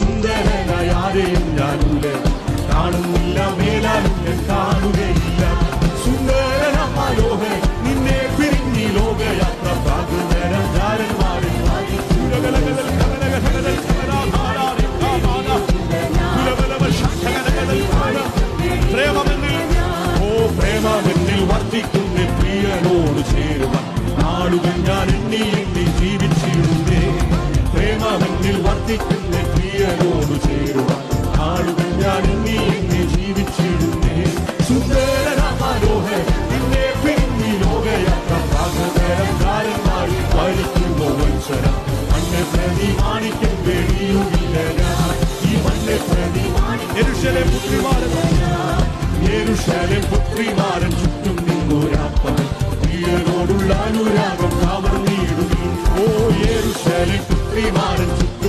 സുന്ദരനായ ആരെയും ഞാനില്ല, കാണുന്നില്ല, മേലാലും ഞാൻ കാണുകയില്ല. സുന്ദരനായോഹൻ നിന്നെ പിരിഞ്ഞി ലോകയാത്ര പ്രാകൃതരം ജാരന്മാരിൽ പ്രേമമെന്നിൽ വർദ്ധിക്കുന്ന പ്രിയനോട് ചേരുവാൻ നാളുകൾ ഞാൻ എണ്ണി എണ്ണി ജീവിച്ചിരുന്നേ. പ്രേമമെന്നിൽ വർദ്ധിക്കുന്ന പ്രിയനോട് ചേരുവാൻ നാളുകൾ ഞാൻ എണ്ണി എണ്ണി ജീവിച്ചിരുന്നേ. സുന്ദരനായോഹൻ നിന്നെ പിരിഞ്ഞി ലോകയാത്ര പ്രാകൃതരം ജാരന്മാരിൽ വലിക്കുന്ന വത്സരം. മണ്ണെ പ്രതി മാണിക്യം വെടിയുകില്ല ഞാൻ, ഈ മണ്ണെ പ്രതി യെരൂശലേം പുത്രിമാരൻ ചുറ്റും നിന്നൊരാപ്പവൻ പ്രിയനോടുള്ള അനുരാഗം കവർന്നിടുകയും. ഓ യെരൂശലേം പുത്രിമാരൻ ചുറ്റും